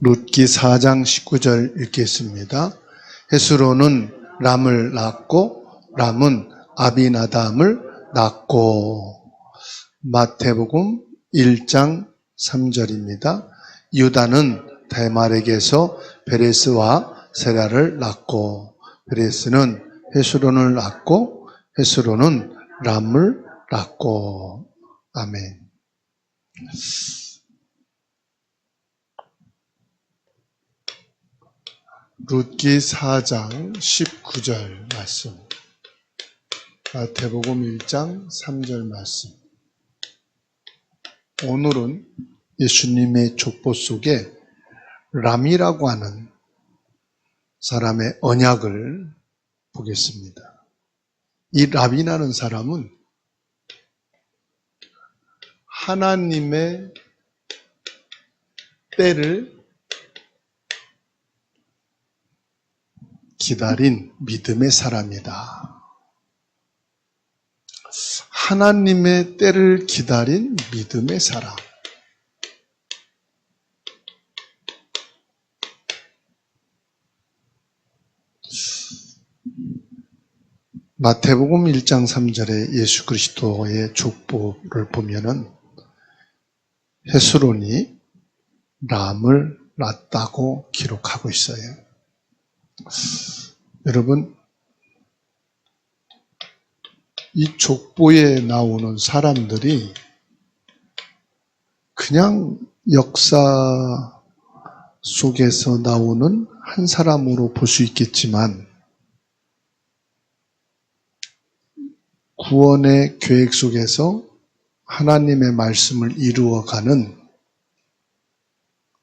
룻기 4장 19절 읽겠습니다. 헤스론은 람을 낳고 람은 아비나담을 낳고. 마태복음 1장 3절입니다. 유다는 다말에게서 베레스와 세라를 낳고 베레스는 헤스론을 낳고 헤스론은 람을 낳고. 아멘. 룻기 4장 19절 말씀, 마태복음 1장 3절 말씀. 오늘은 예수님의 족보 속에 람이라고 하는 사람의 언약을 보겠습니다. 이 람이라는 사람은 하나님의 때를 기다린 믿음의 사람이다. 하나님의 때를 기다린 믿음의 사람. 마태복음 1장 3절에 예수 그리스도의 족보를 보면은 헤스론이 람을 낳았다고 기록하고 있어요. 여러분, 이 족보에 나오는 사람들이 그냥 역사 속에서 나오는 한 사람으로 볼 수 있겠지만 구원의 계획 속에서 하나님의 말씀을 이루어가는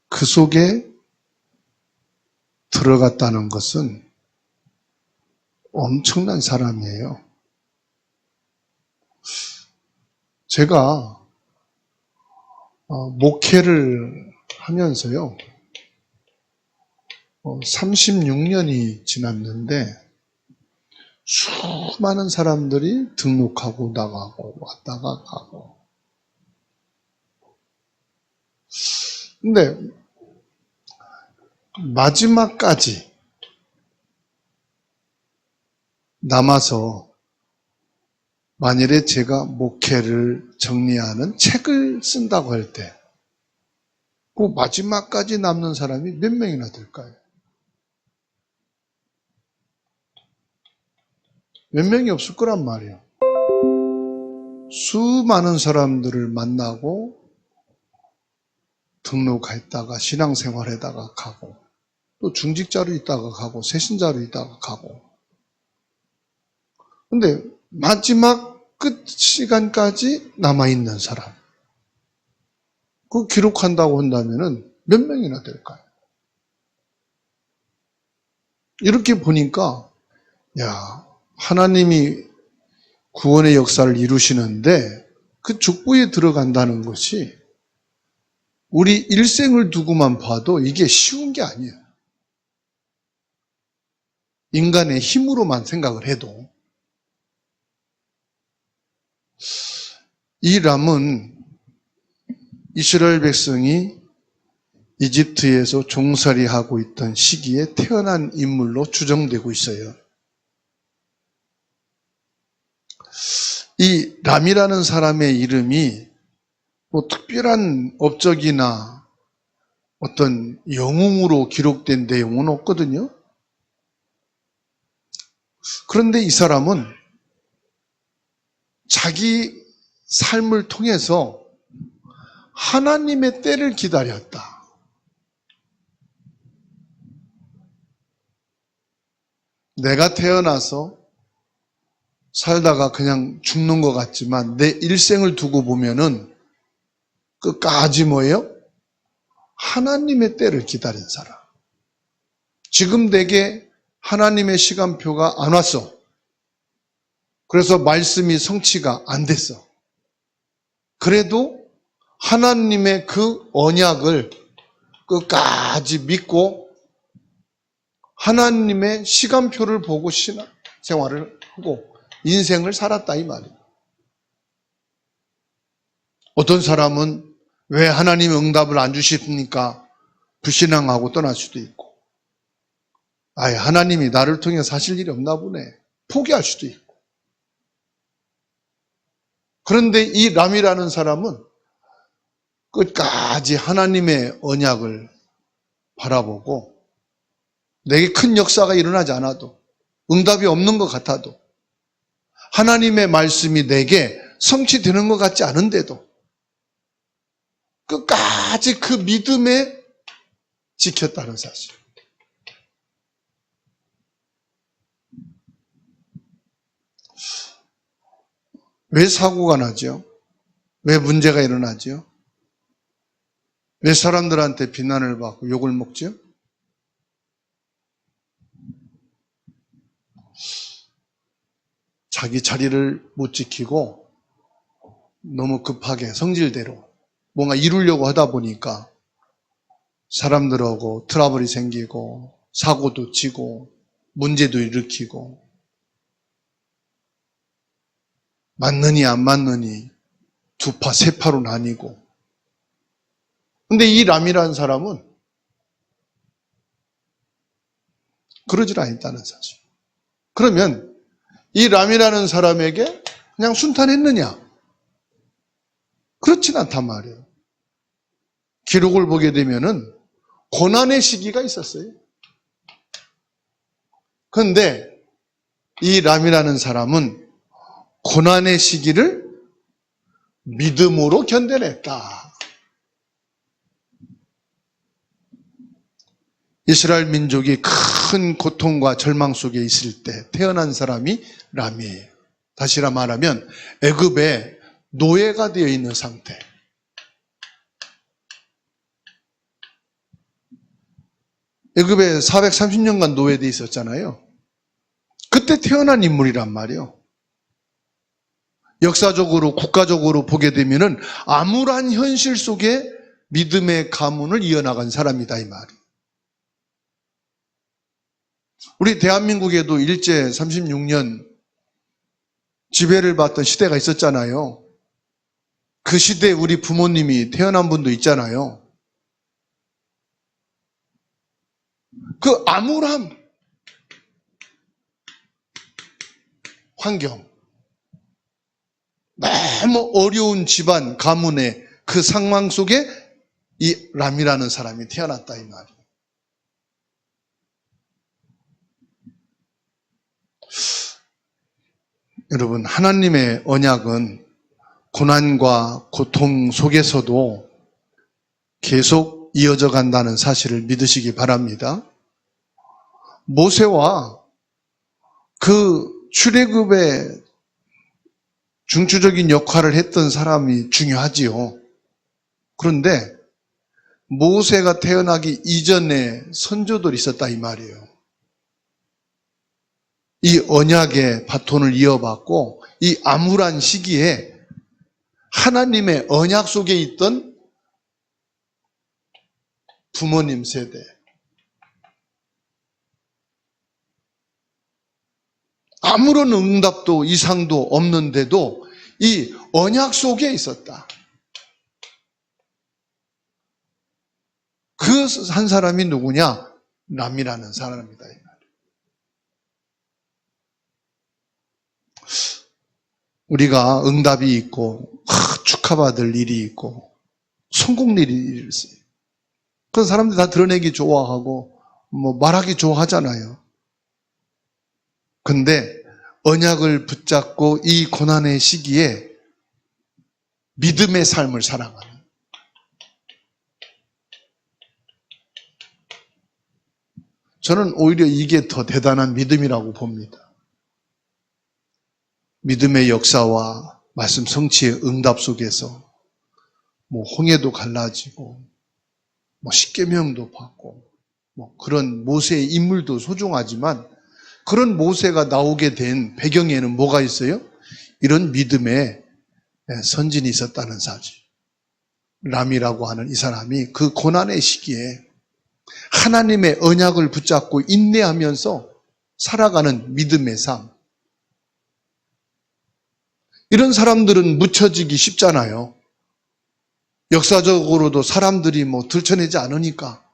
그 속에 들어갔다는 것은 엄청난 사람이에요. 제가 목회를 하면서요, 36년이 지났는데 수많은 사람들이 등록하고 나가고 왔다가 가고. 근데 마지막까지 남아서 만일에 제가 목회를 정리하는 책을 쓴다고 할 때 그 마지막까지 남는 사람이 몇 명이나 될까요? 몇 명이 없을 거란 말이에요. 수많은 사람들을 만나고 등록했다가 신앙생활에다가 가고 또 중직자로 있다가 가고 새신자로 있다가 가고. 근데 마지막 끝 시간까지 남아있는 사람, 그 기록한다고 한다면은 몇 명이나 될까요? 이렇게 보니까 야, 하나님이 구원의 역사를 이루시는데 그 족보에 들어간다는 것이 우리 일생을 두고만 봐도 이게 쉬운 게 아니에요. 인간의 힘으로만 생각을 해도. 이 람은 이스라엘 백성이 이집트에서 종살이하고 있던 시기에 태어난 인물로 추정되고 있어요. 이 람이라는 사람의 이름이 뭐 특별한 업적이나 어떤 영웅으로 기록된 내용은 없거든요. 그런데 이 사람은 자기 삶을 통해서 하나님의 때를 기다렸다. 내가 태어나서 살다가 그냥 죽는 것 같지만 내 일생을 두고 보면은 끝까지 뭐예요? 하나님의 때를 기다린 사람. 지금 내게 하나님의 시간표가 안 왔어. 그래서 말씀이 성취가 안 됐어. 그래도 하나님의 그 언약을 끝까지 믿고 하나님의 시간표를 보고 신앙생활을 하고 인생을 살았다 이 말이에요. 어떤 사람은 왜 하나님이 응답을 안 주십니까? 불신앙하고 떠날 수도 있고, 아예 하나님이 나를 통해 사실 일이 없나 보네, 포기할 수도 있고. 그런데 이 람이라는 사람은 끝까지 하나님의 언약을 바라보고, 내게 큰 역사가 일어나지 않아도, 응답이 없는 것 같아도, 하나님의 말씀이 내게 성취되는 것 같지 않은데도 끝까지 그 믿음에 지켰다는 사실. 왜 사고가 나죠? 왜 문제가 일어나죠? 왜 사람들한테 비난을 받고 욕을 먹죠? 자기 자리를 못 지키고 너무 급하게 성질대로 뭔가 이루려고 하다 보니까 사람들하고 트러블이 생기고 사고도 치고 문제도 일으키고, 맞느니 안 맞느니 두 파, 세 파로 나뉘고. 근데 이 람이라는 사람은 그러질 않았다는 사실. 그러면 이 람이라는 사람에게 그냥 순탄했느냐? 그렇진 않단 말이에요. 기록을 보게 되면은 고난의 시기가 있었어요. 그런데 이 람이라는 사람은 고난의 시기를 믿음으로 견뎌냈다. 이스라엘 민족이 큰 고통과 절망 속에 있을 때 태어난 사람이 람이에요. 다시 말하면 애굽의 노예가 되어 있는 상태. 애굽에 430년간 노예되어 있었잖아요. 그때 태어난 인물이란 말이에요. 역사적으로, 국가적으로 보게 되면은 암울한 현실 속에 믿음의 가문을 이어나간 사람이다, 이 말이에요. 우리 대한민국에도 일제 36년 지배를 받던 시대가 있었잖아요. 그 시대에 우리 부모님이 태어난 분도 있잖아요. 그 암울함, 환경, 너무 어려운 집안, 가문의 그 상황 속에 이 람이라는 사람이 태어났다, 이 말이에요. 여러분, 하나님의 언약은 고난과 고통 속에서도 계속 이어져 간다는 사실을 믿으시기 바랍니다. 모세와 그 출애굽의 중추적인 역할을 했던 사람이 중요하지요. 그런데 모세가 태어나기 이전에 선조들이 있었다, 이 말이에요. 이 언약의 바톤을 이어받고 이 암울한 시기에 하나님의 언약 속에 있던 부모님 세대, 아무런 응답도 이상도 없는데도 이 언약 속에 있었다. 그 한 사람이 누구냐? 람이라는 사람이다. 우리가 응답이 있고 축하받을 일이 있고 성공 일이 있어요. 그런 사람들 다 드러내기 좋아하고 말하기 좋아하잖아요. 근데 언약을 붙잡고 이 고난의 시기에 믿음의 삶을 살아가는, 저는 오히려 이게 더 대단한 믿음이라고 봅니다. 믿음의 역사와 말씀 성취의 응답 속에서 홍해도 갈라지고 십계명도 받고 그런 모세의 인물도 소중하지만 그런 모세가 나오게 된 배경에는 뭐가 있어요? 이런 믿음의 선진이 있었다는 사실. 람이라고 하는 이 사람이 그 고난의 시기에 하나님의 언약을 붙잡고 인내하면서 살아가는 믿음의 삶. 이런 사람들은 묻혀지기 쉽잖아요. 역사적으로도 사람들이 들춰내지 않으니까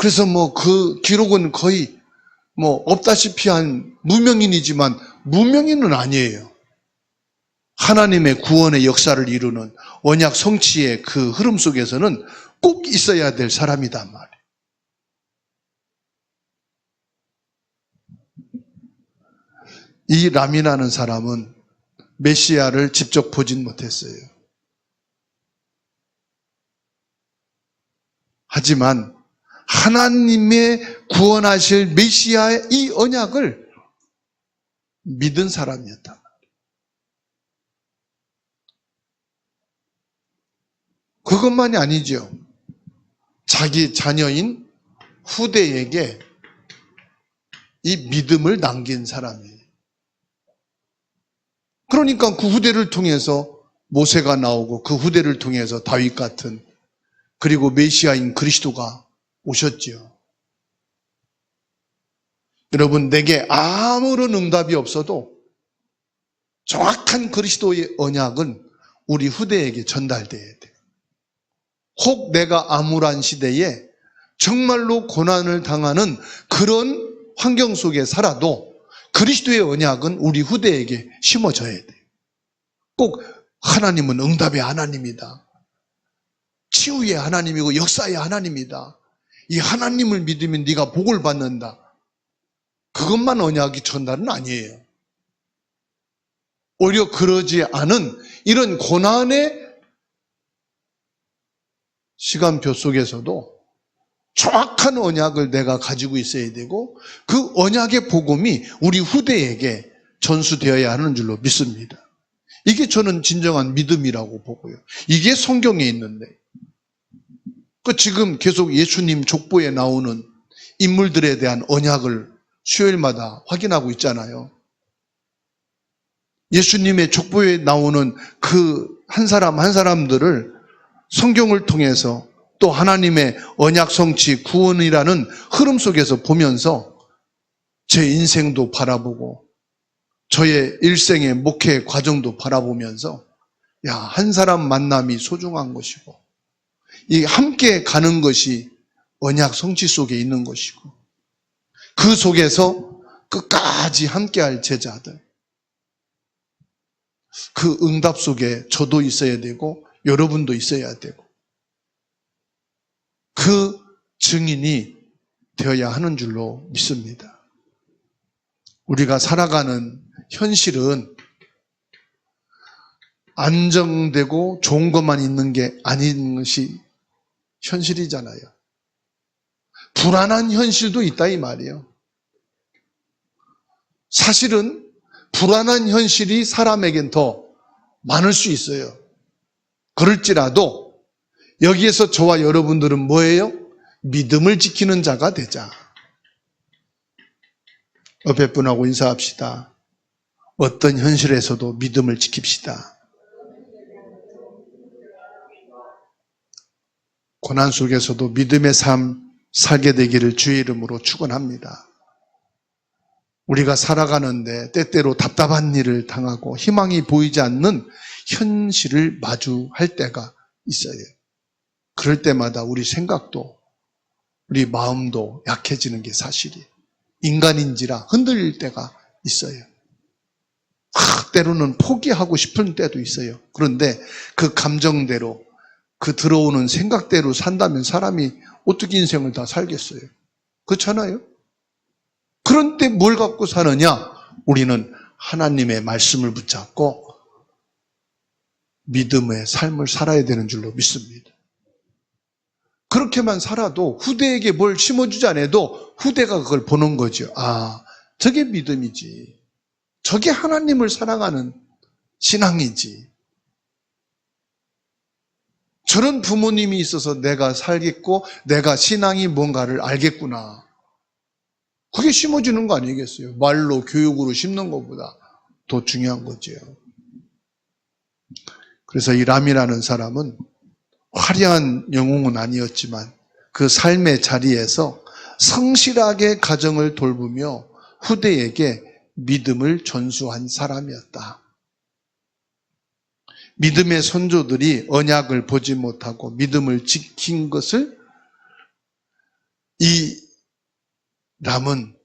그래서 그 기록은 거의 없다시피 한 무명인이지만 무명인은 아니에요. 하나님의 구원의 역사를 이루는 언약 성취의 그 흐름 속에서는 꼭 있어야 될 사람이단 말이에요. 이 람이라는 사람은 메시아를 직접 보진 못했어요. 하지만 하나님의 구원하실 메시아의 이 언약을 믿은 사람이었다. 그것만이 아니죠. 자기 자녀인 후대에게 이 믿음을 남긴 사람이에요. 그러니까 그 후대를 통해서 모세가 나오고 그 후대를 통해서 다윗 같은 그리고 메시아인 그리스도가 오셨지요. 여러분, 내게 아무런 응답이 없어도 정확한 그리스도의 언약은 우리 후대에게 전달돼야 돼요. 혹 내가 암울한 시대에 정말로 고난을 당하는 그런 환경 속에 살아도 그리스도의 언약은 우리 후대에게 심어져야 돼요. 꼭 하나님은 응답의 하나님이다. 치유의 하나님이고 역사의 하나님이다. 이 하나님을 믿으면 네가 복을 받는다. 그것만 언약이 전달은 아니에요. 오히려 그러지 않은 이런 고난의 시간표 속에서도 정확한 언약을 내가 가지고 있어야 되고 그 언약의 복음이 우리 후대에게 전수되어야 하는 줄로 믿습니다. 이게 저는 진정한 믿음이라고 보고요. 이게 성경에 있는데 지금 계속 예수님 족보에 나오는 인물들에 대한 언약을 수요일마다 확인하고 있잖아요. 예수님의 족보에 나오는 그 한 사람 한 사람들을 성경을 통해서 또 하나님의 언약 성취 구원이라는 흐름 속에서 보면서 제 인생도 바라보고 저의 일생의 목회 과정도 바라보면서 한 사람 만남이 소중한 것이고 이 함께 가는 것이 언약 성취 속에 있는 것이고 그 속에서 끝까지 함께할 제자들 그 응답 속에 저도 있어야 되고 여러분도 있어야 되고 그 증인이 되어야 하는 줄로 믿습니다. 우리가 살아가는 현실은 안정되고 좋은 것만 있는 게 아닌 것이 현실이잖아요. 불안한 현실도 있다 이 말이에요. 사실은 불안한 현실이 사람에겐 더 많을 수 있어요. 그럴지라도 여기에서 저와 여러분들은 뭐예요? 믿음을 지키는 자가 되자. 옆에 분하고 인사합시다. 어떤 현실에서도 믿음을 지킵시다. 고난 속에서도 믿음의 삶 살게 되기를 주의 이름으로 축원합니다. 우리가 살아가는데 때때로 답답한 일을 당하고 희망이 보이지 않는 현실을 마주할 때가 있어요. 그럴 때마다 우리 생각도 우리 마음도 약해지는 게 사실이에요. 인간인지라 흔들릴 때가 있어요. 때로는 포기하고 싶은 때도 있어요. 그런데 그 감정대로 그 들어오는 생각대로 산다면 사람이 어떻게 인생을 다 살겠어요? 그렇잖아요? 그런 때 뭘 갖고 사느냐? 우리는 하나님의 말씀을 붙잡고 믿음의 삶을 살아야 되는 줄로 믿습니다. 그렇게만 살아도 후대에게 뭘 심어주지 않아도 후대가 그걸 보는 거죠. 저게 믿음이지. 저게 하나님을 사랑하는 신앙이지. 저런 부모님이 있어서 내가 살겠고 내가 신앙이 뭔가를 알겠구나. 그게 심어주는 거 아니겠어요? 말로 교육으로 심는 것보다 더 중요한 거죠. 그래서 이 람이라는 사람은 화려한 영웅은 아니었지만 그 삶의 자리에서 성실하게 가정을 돌보며 후대에게 믿음을 전수한 사람이었다. 믿음의 선조들이 언약을 보지 못하고 믿음을 지킨 것을 이 람은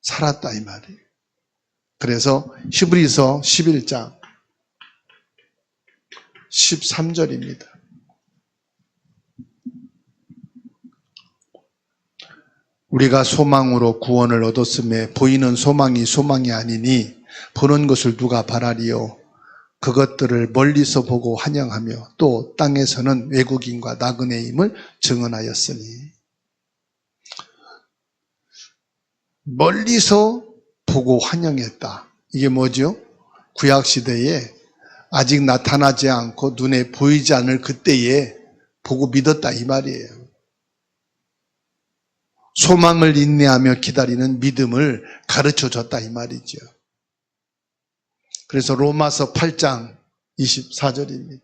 살았다 이 말이에요. 그래서 히브리서 11장 13절입니다. 우리가 소망으로 구원을 얻었음에 보이는 소망이 소망이 아니니 보는 것을 누가 바라리요. 그것들을 멀리서 보고 환영하며 또 땅에서는 외국인과 나그네임을 증언하였으니. 멀리서 보고 환영했다. 이게 뭐죠? 구약시대에 아직 나타나지 않고 눈에 보이지 않을 그때에 보고 믿었다 이 말이에요. 소망을 인내하며 기다리는 믿음을 가르쳐줬다 이 말이죠. 그래서 로마서 8장 24절입니다.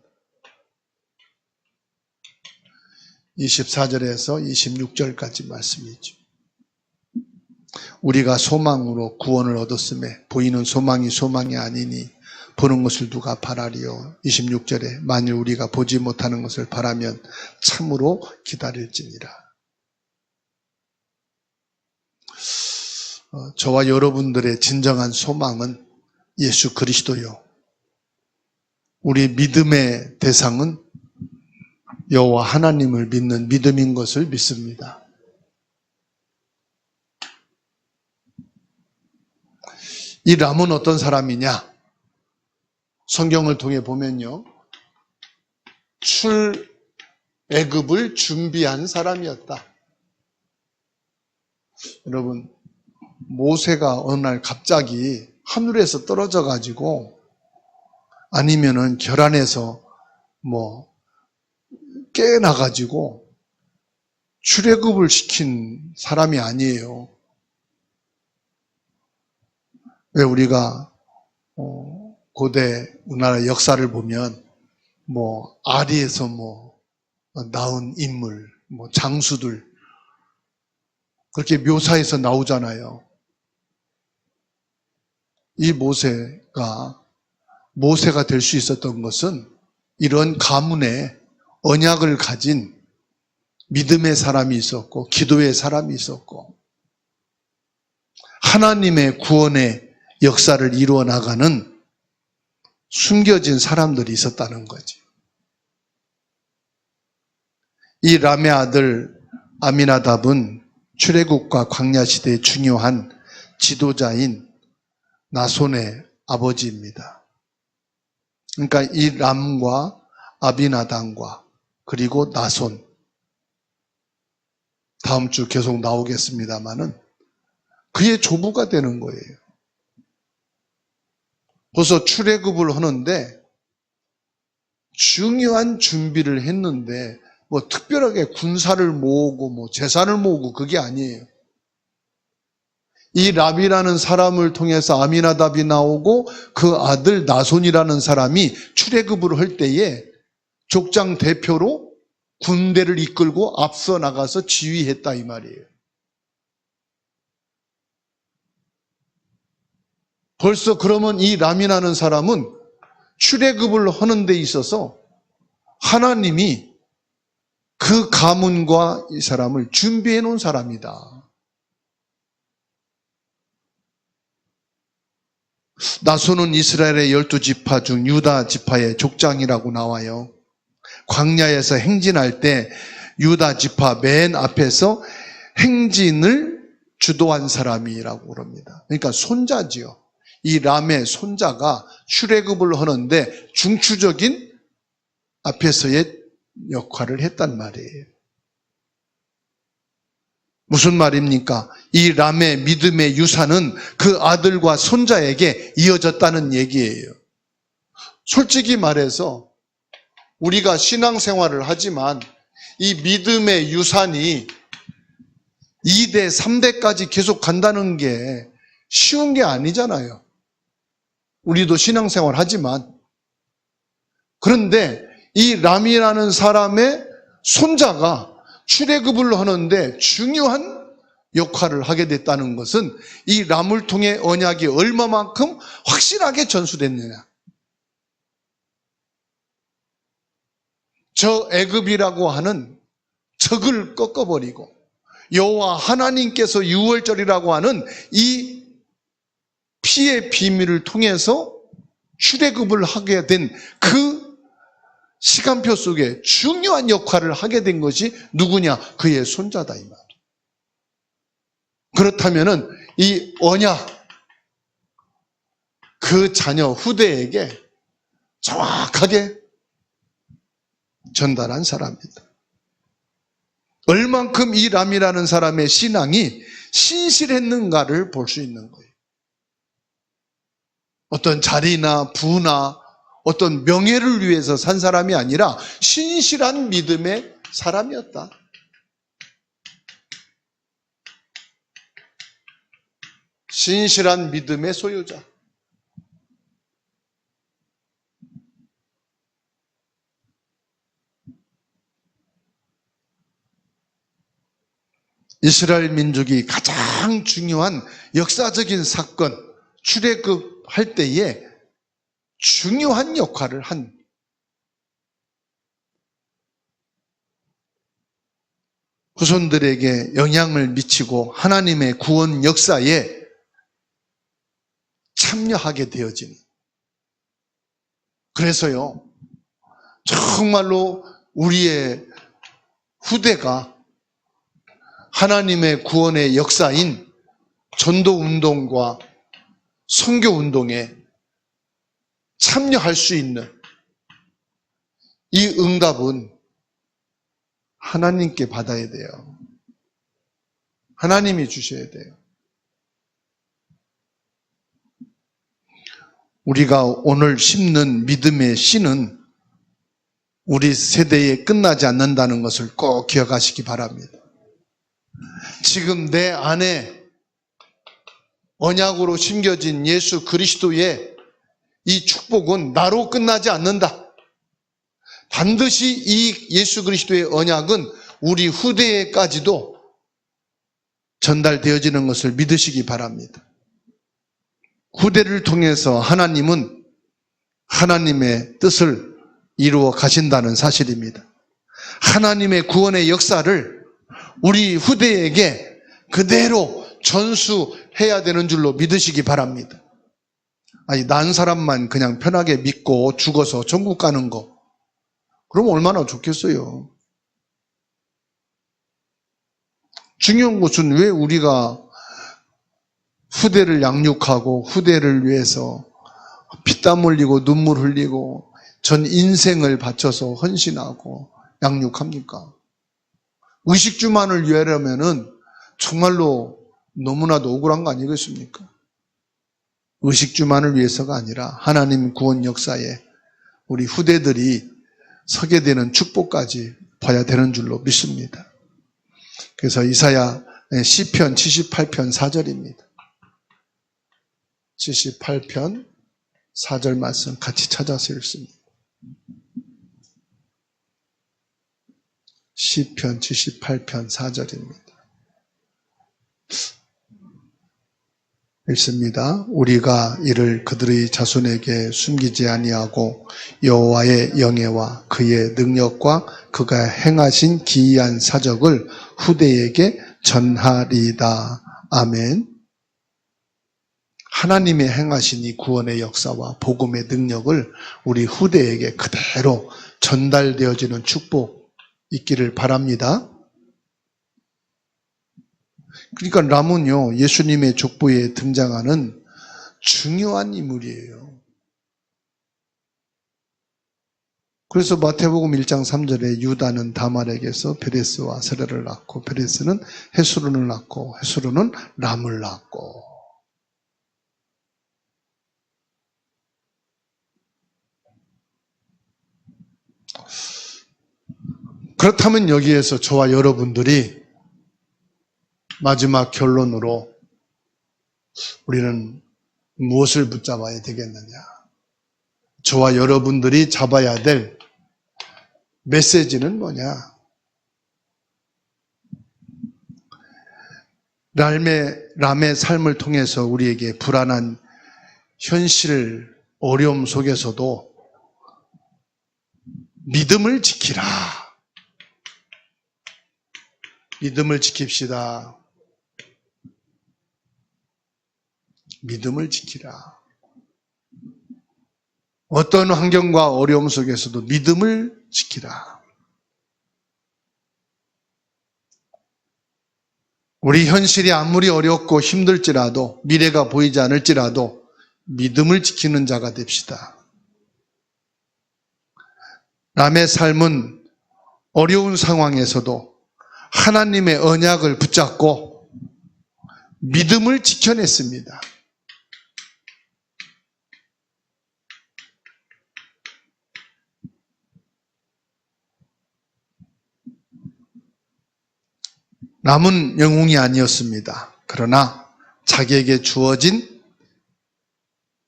24절에서 26절까지 말씀이죠. 우리가 소망으로 구원을 얻었음에 보이는 소망이 소망이 아니니 보는 것을 누가 바라리요. 26절에 만일 우리가 보지 못하는 것을 바라면 참으로 기다릴지니라. 저와 여러분들의 진정한 소망은 예수 그리스도요. 우리 믿음의 대상은 여호와 하나님을 믿는 믿음인 것을 믿습니다. 이 람은 어떤 사람이냐? 성경을 통해 보면요. 출애굽을 준비한 사람이었다. 여러분, 모세가 어느 날 갑자기 하늘에서 떨어져 가지고 아니면은 결안에서 깨나 가지고 출애굽을 시킨 사람이 아니에요. 왜 우리가 고대 우리나라 역사를 보면 아리에서 나온 인물, 장수들 그렇게 묘사해서 나오잖아요. 이 모세가 될 수 있었던 것은 이런 가문에 언약을 가진 믿음의 사람이 있었고 기도의 사람이 있었고 하나님의 구원의 역사를 이루어 나가는 숨겨진 사람들이 있었다는 거죠. 이 람의 아들 아미나답은 출애굽과 광야 시대의 중요한 지도자인 나손의 아버지입니다. 그러니까 이 람과 아비나답과 그리고 나손, 다음 주 계속 나오겠습니다마는 그의 조부가 되는 거예요. 벌써 출애굽을 하는데 중요한 준비를 했는데 특별하게 군사를 모으고 재산을 모으고 그게 아니에요. 이 람이라는 사람을 통해서 아미나답이 나오고 그 아들 나손이라는 사람이 출애굽을 할 때에 족장 대표로 군대를 이끌고 앞서 나가서 지휘했다 이 말이에요. 벌써 그러면 이 람이라는 사람은 출애굽을 하는 데 있어서 하나님이 그 가문과 이 사람을 준비해 놓은 사람이다. 나손은 이스라엘의 12지파 중 유다 지파의 족장이라고 나와요. 광야에서 행진할 때 유다 지파 맨 앞에서 행진을 주도한 사람이라고 그럽니다. 그러니까 손자지요. 이 람의 손자가 출애굽을 하는데 중추적인 앞에서의 역할을 했단 말이에요. 무슨 말입니까? 이 람의 믿음의 유산은 그 아들과 손자에게 이어졌다는 얘기예요. 솔직히 말해서 우리가 신앙생활을 하지만 이 믿음의 유산이 2대, 3대까지 계속 간다는 게 쉬운 게 아니잖아요. 우리도 신앙생활 하지만. 그런데 이 람이라는 사람의 손자가 출애굽을 하는데 중요한 역할을 하게 됐다는 것은 이 람을 통해 언약이 얼마만큼 확실하게 전수됐느냐. 저 애굽이라고 하는 적을 꺾어버리고 여호와 하나님께서 유월절이라고 하는 이 피의 비밀을 통해서 출애굽을 하게 된 그 시간표 속에 중요한 역할을 하게 된 것이 누구냐? 그의 손자다 이 말. 그렇다면은 이 언약, 그 자녀 후대에게 정확하게 전달한 사람입니다. 얼만큼 이 람이라는 사람의 신앙이 신실했는가를 볼 수 있는 거예요. 어떤 자리나 부나 어떤 명예를 위해서 산 사람이 아니라 신실한 믿음의 사람이었다. 신실한 믿음의 소유자. 이스라엘 민족이 가장 중요한 역사적인 사건, 출애굽할 때에 중요한 역할을 한 후손들에게 영향을 미치고 하나님의 구원 역사에 참여하게 되어진. 그래서요, 정말로 우리의 후대가 하나님의 구원의 역사인 전도운동과 선교운동에 참여할 수 있는 이 응답은 하나님께 받아야 돼요. 하나님이 주셔야 돼요. 우리가 오늘 심는 믿음의 씨는 우리 세대에 끝나지 않는다는 것을 꼭 기억하시기 바랍니다. 지금 내 안에 언약으로 심겨진 예수 그리스도의 이 축복은 나로 끝나지 않는다. 반드시 이 예수 그리스도의 언약은 우리 후대에까지도 전달되어지는 것을 믿으시기 바랍니다. 후대를 통해서 하나님은 하나님의 뜻을 이루어 가신다는 사실입니다. 하나님의 구원의 역사를 우리 후대에게 그대로 전수해야 되는 줄로 믿으시기 바랍니다. 아니, 난 사람만 그냥 편하게 믿고 죽어서 천국 가는 거, 그럼 얼마나 좋겠어요. 중요한 것은 왜 우리가 후대를 양육하고 후대를 위해서 피땀 흘리고 눈물 흘리고 전 인생을 바쳐서 헌신하고 양육합니까? 의식주만을 위하려면은 정말로 너무나도 억울한 거 아니겠습니까? 의식주만을 위해서가 아니라 하나님 구원 역사에 우리 후대들이 서게 되는 축복까지 봐야 되는 줄로 믿습니다. 그래서 이사야 시편 78편 4절입니다. 78편 4절 말씀 같이 찾아서 읽습니다. 시편 78편 4절입니다. 읽습니다. 우리가 이를 그들의 자손에게 숨기지 아니하고 여호와의 영예와 그의 능력과 그가 행하신 기이한 사적을 후대에게 전하리다. 아멘. 하나님의 행하신 이 구원의 역사와 복음의 능력을 우리 후대에게 그대로 전달되어지는 축복 있기를 바랍니다. 그러니까 람은요, 예수님의 족보에 등장하는 중요한 인물이에요. 그래서 마태복음 1장 3절에 유다는 다말에게서 베레스와 세라를 낳고 베레스는 헤스론을 낳고 헤스론은 람을 낳고. 그렇다면 여기에서 저와 여러분들이 마지막 결론으로 우리는 무엇을 붙잡아야 되겠느냐? 저와 여러분들이 잡아야 될 메시지는 뭐냐? 람의 삶을 통해서 우리에게 불안한 현실, 어려움 속에서도 믿음을 지키라. 믿음을 지킵시다. 믿음을 지키라. 어떤 환경과 어려움 속에서도 믿음을 지키라. 우리 현실이 아무리 어렵고 힘들지라도, 미래가 보이지 않을지라도 믿음을 지키는 자가 됩시다. 남의 삶은 어려운 상황에서도 하나님의 언약을 붙잡고 믿음을 지켜냈습니다. 남은 영웅이 아니었습니다. 그러나 자기에게 주어진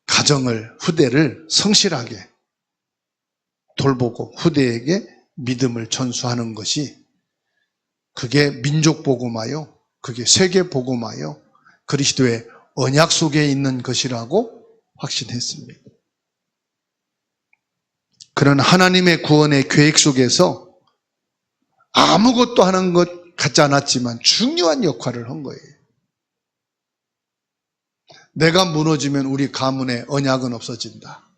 가정을, 후대를 성실하게 돌보고 후대에게 믿음을 전수하는 것이, 그게 민족 복음화요, 그게 세계 복음화요, 그리스도의 언약 속에 있는 것이라고 확신했습니다. 그런 하나님의 구원의 계획 속에서 아무것도 하는 것 같지 않았지만 중요한 역할을 한 거예요. 내가 무너지면 우리 가문의 언약은 없어진다.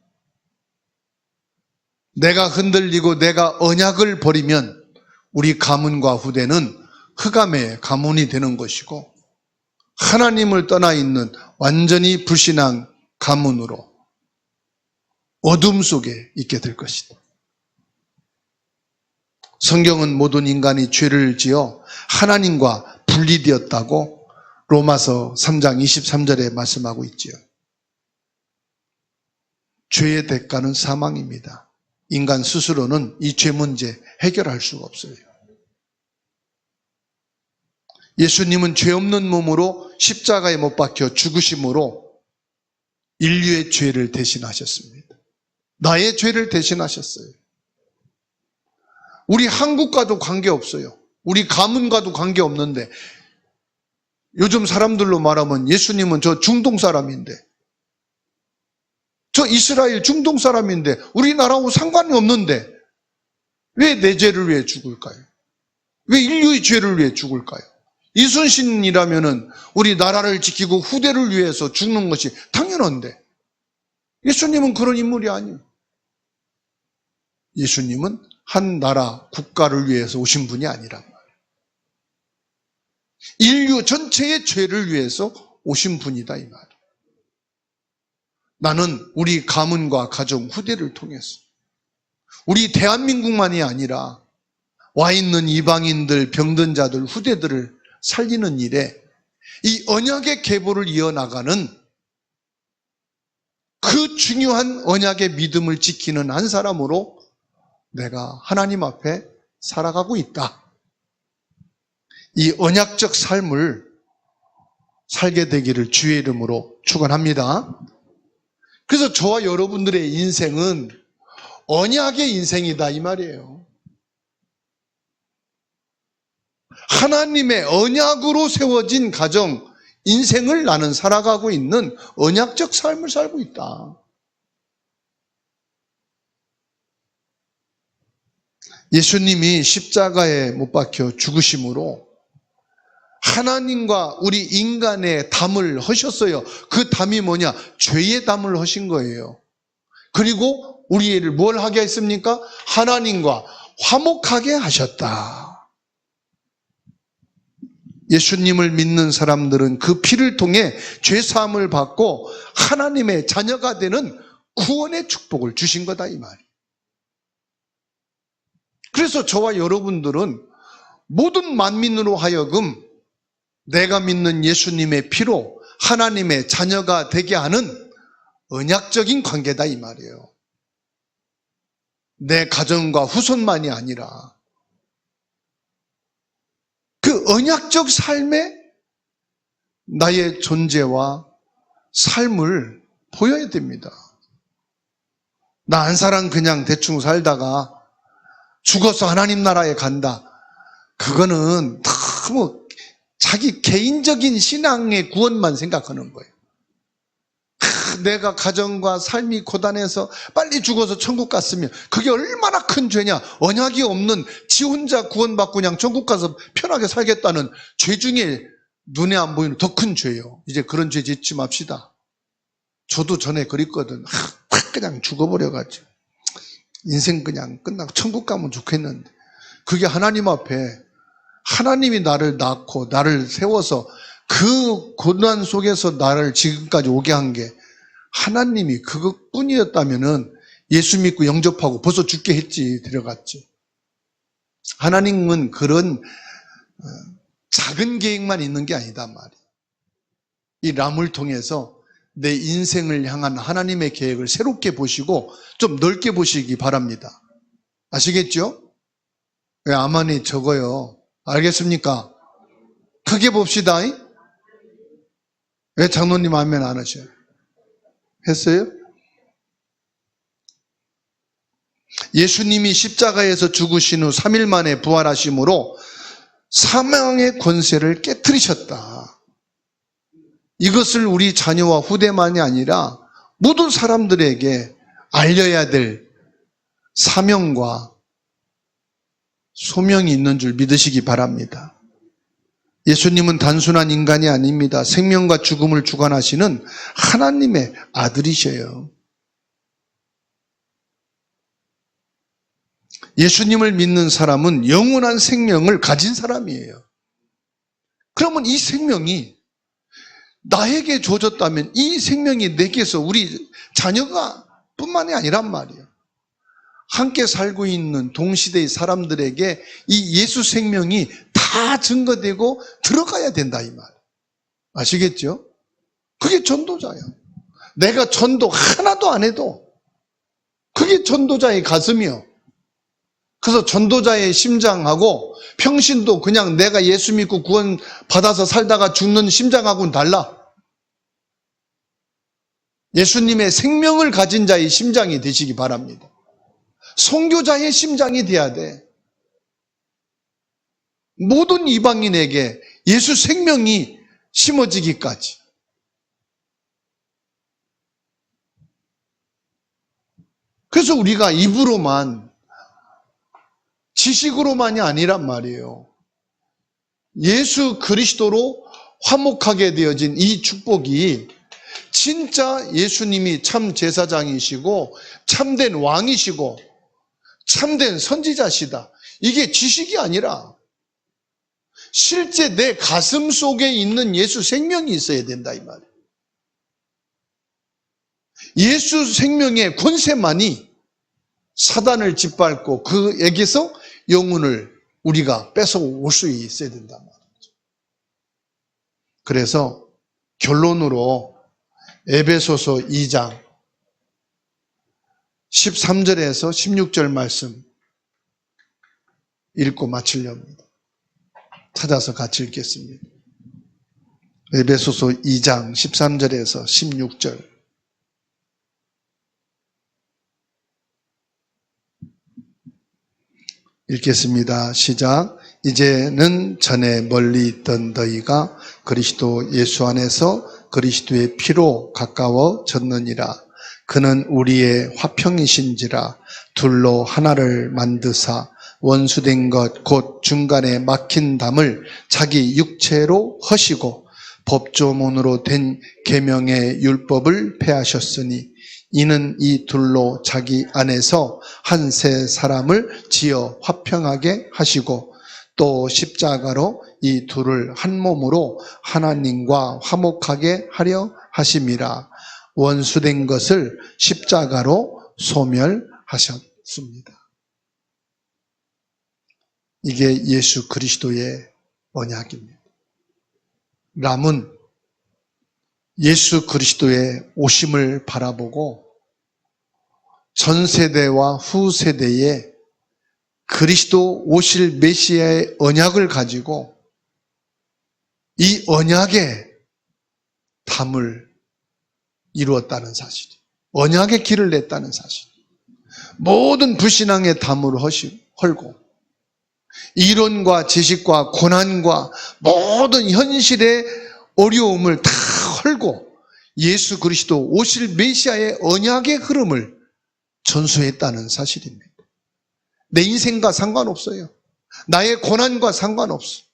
내가 흔들리고 내가 언약을 버리면 우리 가문과 후대는 흑암의 가문이 되는 것이고, 하나님을 떠나 있는 완전히 불신한 가문으로 어둠 속에 있게 될 것이다. 성경은 모든 인간이 죄를 지어 하나님과 분리되었다고 로마서 3장 23절에 말씀하고 있지요. 죄의 대가는 사망입니다. 인간 스스로는 이 죄 문제 해결할 수가 없어요. 예수님은 죄 없는 몸으로 십자가에 못 박혀 죽으심으로 인류의 죄를 대신하셨습니다. 나의 죄를 대신하셨어요. 우리 한국과도 관계없어요. 우리 가문과도 관계없는데, 요즘 사람들로 말하면 예수님은 저 중동 사람인데, 저 이스라엘 중동 사람인데, 우리나라하고 상관이 없는데 왜 내 죄를 위해 죽을까요? 왜 인류의 죄를 위해 죽을까요? 이순신이라면은 우리 나라를 지키고 후대를 위해서 죽는 것이 당연한데, 예수님은 그런 인물이 아니에요. 예수님은 한 나라, 국가를 위해서 오신 분이 아니란 말이에요. 인류 전체의 죄를 위해서 오신 분이다, 이 말이에요. 나는 우리 가문과 가정, 후대를 통해서, 우리 대한민국만이 아니라 와 있는 이방인들, 병든 자들, 후대들을 살리는 일에 이 언약의 계보를 이어나가는 그 중요한 언약의 믿음을 지키는 한 사람으로 내가 하나님 앞에 살아가고 있다. 이 언약적 삶을 살게 되기를 주의 이름으로 축원합니다. 그래서 저와 여러분들의 인생은 언약의 인생이다, 이 말이에요. 하나님의 언약으로 세워진 가정, 인생을 나는 살아가고 있는 언약적 삶을 살고 있다. 예수님이 십자가에 못 박혀 죽으심으로 하나님과 우리 인간의 담을 하셨어요. 그 담이 뭐냐? 죄의 담을 하신 거예요. 그리고 우리를 뭘 하게 했습니까? 하나님과 화목하게 하셨다. 예수님을 믿는 사람들은 그 피를 통해 죄사함을 받고 하나님의 자녀가 되는 구원의 축복을 주신 거다, 이 말이에요. 그래서 저와 여러분들은 모든 만민으로 하여금 내가 믿는 예수님의 피로 하나님의 자녀가 되게 하는 언약적인 관계다, 이 말이에요. 내 가정과 후손만이 아니라 그 언약적 삶에 나의 존재와 삶을 보여야 됩니다. 나 한 사람 그냥 대충 살다가 죽어서 하나님 나라에 간다. 그거는 너무 자기 개인적인 신앙의 구원만 생각하는 거예요. 내가 가정과 삶이 고단해서 빨리 죽어서 천국 갔으면 그게 얼마나 큰 죄냐. 언약이 없는 지 혼자 구원받고 그냥 천국 가서 편하게 살겠다는 죄 중에 눈에 안 보이는 더 큰 죄요. 이제 그런 죄 짓지 맙시다. 저도 전에 그랬거든. 확 그냥 죽어버려가지고 인생 그냥 끝나고 천국 가면 좋겠는데, 그게 하나님 앞에 하나님이 나를 낳고 나를 세워서 그 고난 속에서 나를 지금까지 오게 한 게 하나님이 그것뿐이었다면은 예수 믿고 영접하고 벌써 죽게 했지, 데려갔지. 하나님은 그런 작은 계획만 있는 게 아니다 말이에요. 이 람을 통해서 내 인생을 향한 하나님의 계획을 새롭게 보시고 좀 넓게 보시기 바랍니다. 아시겠죠? 왜 아만이 적어요? 알겠습니까? 크게 봅시다. 왜 장로님 아멘 안 하셔요? 했어요? 예수님이 십자가에서 죽으신 후 3일 만에 부활하심으로 사망의 권세를 깨트리셨다. 이것을 우리 자녀와 후대만이 아니라 모든 사람들에게 알려야 될 사명과 소명이 있는 줄 믿으시기 바랍니다. 예수님은 단순한 인간이 아닙니다. 생명과 죽음을 주관하시는 하나님의 아들이셔요. 예수님을 믿는 사람은 영원한 생명을 가진 사람이에요. 그러면 이 생명이 나에게 주어졌다면 이 생명이 내게서 우리 자녀가 뿐만이 아니란 말이에요. 함께 살고 있는 동시대의 사람들에게 이 예수 생명이 다 증거되고 들어가야 된다 이 말. 아시겠죠? 그게 전도자예요. 내가 전도 하나도 안 해도 그게 전도자의 가슴이요. 그래서 전도자의 심장하고 평신도 그냥 내가 예수 믿고 구원 받아서 살다가 죽는 심장하고는 달라. 예수님의 생명을 가진 자의 심장이 되시기 바랍니다. 선교자의 심장이 돼야 돼. 모든 이방인에게 예수 생명이 심어지기까지. 그래서 우리가 입으로만 지식으로만이 아니란 말이에요. 예수 그리스도로 화목하게 되어진 이 축복이 진짜 예수님이 참 제사장이시고 참된 왕이시고 참된 선지자시다. 이게 지식이 아니라 실제 내 가슴 속에 있는 예수 생명이 있어야 된다 이 말이에요. 예수 생명의 권세만이 사단을 짓밟고 그에게서 영혼을 우리가 뺏어올 수 있어야 된단 말이죠. 그래서 결론으로 에베소서 2장 13절에서 16절 말씀 읽고 마치려 합니다. 찾아서 같이 읽겠습니다. 에베소서 2장 13절에서 16절. 읽겠습니다. 시작. 이제는 전에 멀리 있던 너희가 그리스도 예수 안에서 그리스도의 피로 가까워졌느니라. 그는 우리의 화평이신지라. 둘로 하나를 만드사 원수된 것 곧 중간에 막힌 담을 자기 육체로 허시고 법조문으로 된 계명의 율법을 폐하셨으니 이는 이 둘로 자기 안에서 한 세 사람을 지어 화평하게 하시고 또 십자가로 이 둘을 한 몸으로 하나님과 화목하게 하려 하심이라. 원수된 것을 십자가로 소멸하셨습니다. 이게 예수 그리스도의 언약입니다. 람은 예수 그리스도의 오심을 바라보고 전 세대와 후 세대에 그리스도 오실 메시아의 언약을 가지고 이 언약의 담을 이루었다는 사실, 언약의 길을 냈다는 사실, 모든 불신앙의 담을 헐고 이론과 지식과 고난과 모든 현실의 어려움을 다 헐고 예수 그리스도 오실 메시아의 언약의 흐름을 전수했다는 사실입니다. 내 인생과 상관없어요. 나의 고난과 상관없어.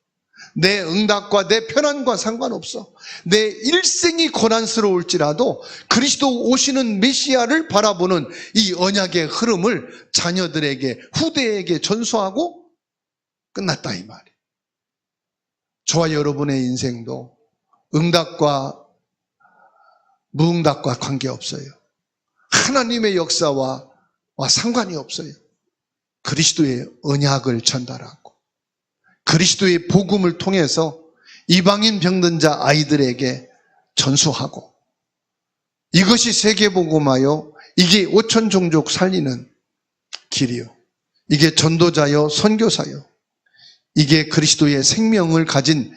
내 응답과 내 편안과 상관없어. 내 일생이 고난스러울지라도 그리스도 오시는 메시아를 바라보는 이 언약의 흐름을 자녀들에게, 후대에게 전수하고 끝났다 이 말이에요. 저와 여러분의 인생도 응답과 무응답과 관계없어요. 하나님의 역사와 상관이 없어요. 그리스도의 언약을 전달하고 그리스도의 복음을 통해서 이방인 병든 자 아이들에게 전수하고, 이것이 세계복음하여 이게 5천 종족 살리는 길이요, 이게 전도자요 선교사요, 이게 그리스도의 생명을 가진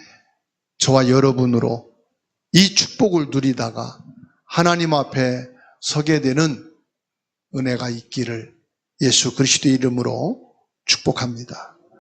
저와 여러분으로 이 축복을 누리다가 하나님 앞에 서게 되는 은혜가 있기를 예수 그리스도의 이름으로 축복합니다.